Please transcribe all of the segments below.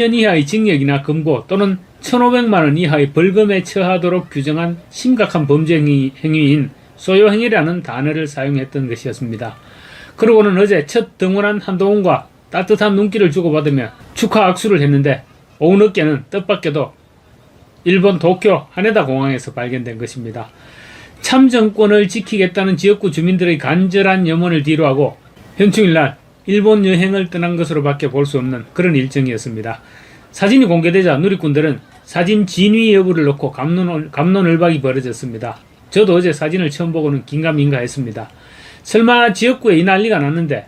년 이하의 징역이나 금고 또는 1,500만원 이하의 벌금에 처하도록 규정한 심각한 범죄 행위인 소요행위라는 단어를 사용했던 것이었습니다. 그러고는 어제 첫 등원한 한동훈과 따뜻한 눈길을 주고받으며 축하 악수를 했는데 오후 늦게는 뜻밖에도 일본 도쿄 하네다 공항에서 발견된 것입니다. 참정권을 지키겠다는 지역구 주민들의 간절한 염원을 뒤로하고 현충일날 일본 여행을 떠난 것으로밖에 볼 수 없는 그런 일정이었습니다. 사진이 공개되자 누리꾼들은 사진 진위 여부를 놓고 갑론을박이 벌어졌습니다. 저도 어제 사진을 처음 보고는 긴가민가했습니다. 설마 지역구에 이 난리가 났는데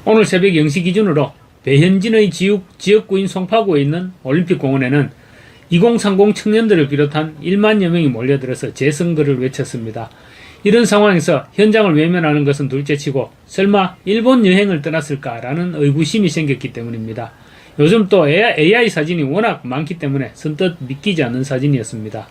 오늘 새벽 0시 기준으로 배현진의 지역구인 송파구에 있는 올림픽공원에는 2030 청년들을 비롯한 1만여 명이 몰려들어서 재선거를 외쳤습니다. 이런 상황에서 현장을 외면하는 것은 둘째치고 설마 일본 여행을 떠났을까라는 의구심이 생겼기 때문입니다. 요즘 또 AI 사진이 워낙 많기 때문에 선뜻 믿기지 않는 사진이었습니다.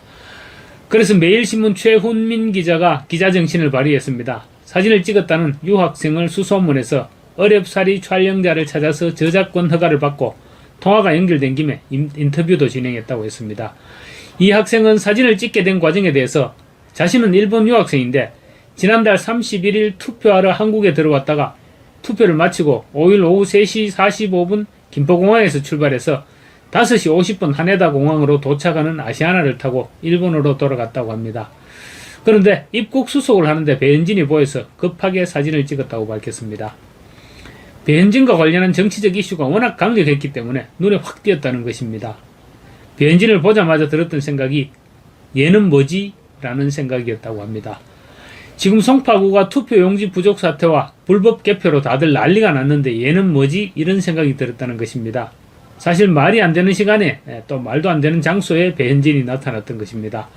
그래서 매일신문 최훈민 기자가 기자정신을 발휘했습니다. 사진을 찍었다는 유학생을 수소문해서 어렵사리 촬영자를 찾아서 저작권 허가를 받고 통화가 연결된 김에 인터뷰도 진행했다고 했습니다. 이 학생은 사진을 찍게 된 과정에 대해서 자신은 일본 유학생인데 지난달 31일 투표하러 한국에 들어왔다가 투표를 마치고 5일 오후 3시 45분 김포공항에서 출발해서 5시 50분 하네다 공항으로 도착하는 아시아나를 타고 일본으로 돌아갔다고 합니다. 그런데 입국 수속을 하는데 배현진이 보여서 급하게 사진을 찍었다고 밝혔습니다. 배현진과 관련한 정치적 이슈가 워낙 강력했기 때문에 눈에 확 띄었다는 것입니다. 배현진을 보자마자 들었던 생각이 얘는 뭐지? 라는 생각이었다고 합니다. 지금 송파구가 투표용지 부족 사태와 불법 개표로 다들 난리가 났는데 얘는 뭐지? 이런 생각이 들었다는 것입니다. 사실 말이 안 되는 시간에 또 말도 안 되는 장소에 배현진이 나타났던 것입니다.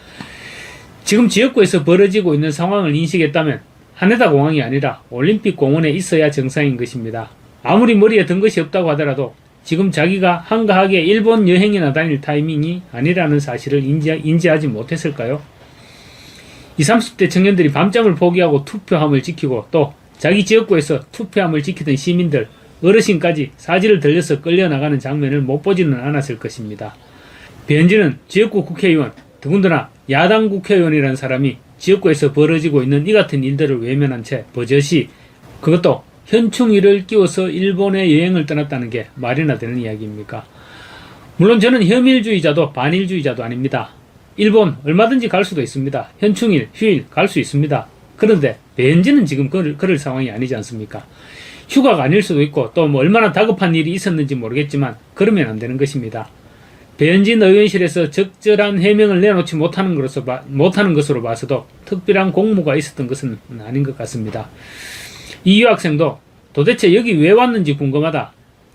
지금 지역구에서 벌어지고 있는 상황을 인식했다면 하네다 공항이 아니라 올림픽 공원에 있어야 정상인 것입니다. 아무리 머리에 든 것이 없다고 하더라도 지금 자기가 한가하게 일본 여행이나 다닐 타이밍이 아니라는 사실을 인지하지 못했을까요? 20, 30대 청년들이 밤잠을 포기하고 투표함을 지키고 또 자기 지역구에서 투표함을 지키던 시민들, 어르신까지 사지를 들려서 끌려나가는 장면을 못 보지는 않았을 것입니다. 배현진은 지역구 국회의원, 더군다나 야당 국회의원이라는 사람이 지역구에서 벌어지고 있는 이 같은 일들을 외면한 채 버젓이 그것도 현충일을 끼워서 일본에 여행을 떠났다는 게 말이나 되는 이야기입니까? 물론 저는 혐일주의자도 반일주의자도 아닙니다. 일본 얼마든지 갈 수도 있습니다. 현충일, 휴일 갈 수 있습니다. 그런데 배현진은 지금 그럴 상황이 아니지 않습니까? 휴가가 아닐 수도 있고 또 뭐 얼마나 다급한 일이 있었는지 모르겠지만 그러면 안 되는 것입니다. 배현진 의원실에서 적절한 해명을 내놓지 못하는 것으로 봐서도 특별한 공무가 있었던 것은 아닌 것 같습니다. 이 유학생도 도대체 여기 왜 왔는지 궁금하다.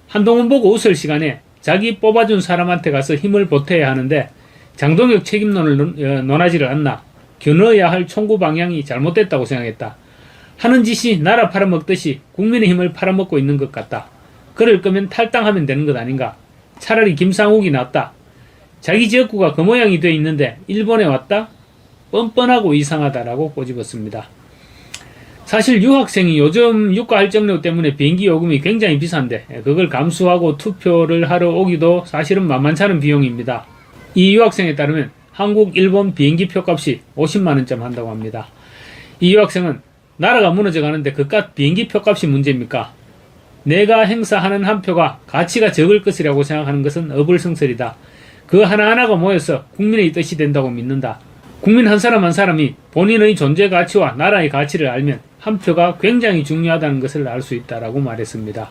한동훈 보고 웃을 시간에 자기 뽑아준 사람한테 가서 힘을 보태야 하는데 장동혁 책임론을 논하지를 않나. 겨눠야 할 총구 방향이 잘못됐다고 생각했다. 하는 짓이 나라 팔아먹듯이 국민의힘을 팔아먹고 있는 것 같다. 그럴 거면 탈당하면 되는 것 아닌가. 차라리 김상욱이 낫다. 자기 지역구가 그 모양이 돼 있는데 일본에 왔다? 뻔뻔하고 이상하다라고 꼬집었습니다. 사실 유학생이 요즘 유가 할증료 때문에 비행기 요금이 굉장히 비싼데 그걸 감수하고 투표를 하러 오기도 사실은 만만치 않은 비용입니다. 이 유학생에 따르면 한국, 일본 비행기 표값이 50만원쯤 한다고 합니다. 이 유학생은 나라가 무너져가는데 그깟 비행기 표값이 문제입니까? 내가 행사하는 한 표가 가치가 적을 것이라고 생각하는 것은 어불성설이다. 그 하나하나가 모여서 국민의 뜻이 된다고 믿는다. 국민 한 사람 한 사람이 본인의 존재 가치와 나라의 가치를 알면 한 표가 굉장히 중요하다는 것을 알 수 있다라고 말했습니다.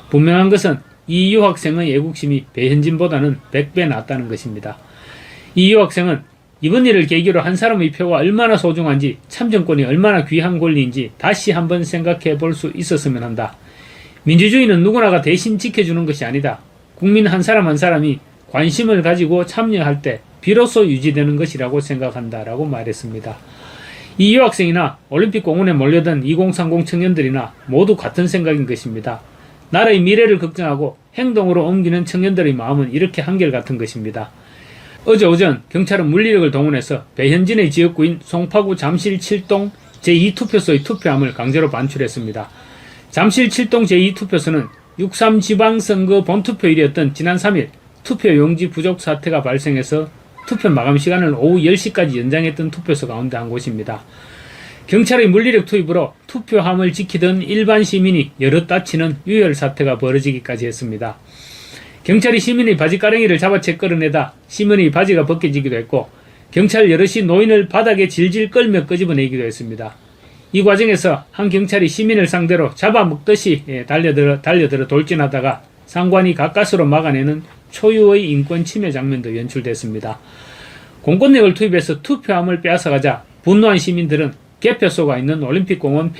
분명한 것은 이 유학생의 애국심이 배현진보다는 100배 낫다는 것입니다. 이 유학생은 이번 일을 계기로 한 사람의 표가 얼마나 소중한지, 참정권이 얼마나 귀한 권리인지 다시 한번 생각해 볼 수 있었으면 한다. 민주주의는 누구나가 대신 지켜주는 것이 아니다. 국민 한 사람 한 사람이 관심을 가지고 참여할 때 비로소 유지되는 것이라고 생각한다라고 말했습니다. 이 유학생이나 올림픽 공원에 몰려든 2030 청년들이나 모두 같은 생각인 것입니다. 나라의 미래를 걱정하고 행동으로 옮기는 청년들의 마음은 이렇게 한결같은 것입니다. 어제 오전 경찰은 물리력을 동원해서 배현진의 지역구인 송파구 잠실 7동 제2투표소의 투표함을 강제로 반출했습니다. 잠실 7동 제2투표소는 6.3 지방선거 본투표일이었던 지난 3일 투표 용지 부족 사태가 발생해서 투표 마감 시간을 오후 10시까지 연장했던 투표소 가운데 한 곳입니다. 경찰의 물리력 투입으로 투표함을 지키던 일반 시민이 여럿 다치는 유혈 사태가 벌어지기까지 했습니다. 경찰이 시민의 바지가랑이를 잡아채 끌어내다 시민의 바지가 벗겨지기도 했고 경찰 여럿이 노인을 바닥에 질질 끌며 끄집어내기도 했습니다. 이 과정에서 한 경찰이 시민을 상대로 잡아먹듯이 달려들어 돌진하다가 상관이 가까스로 막아내는 초유의 인권 침해 장면도 연출됐습니다. 공권력을 투입해서 투표함을 빼앗아가자 분노한 시민들은 개표소가 있는 올림픽공원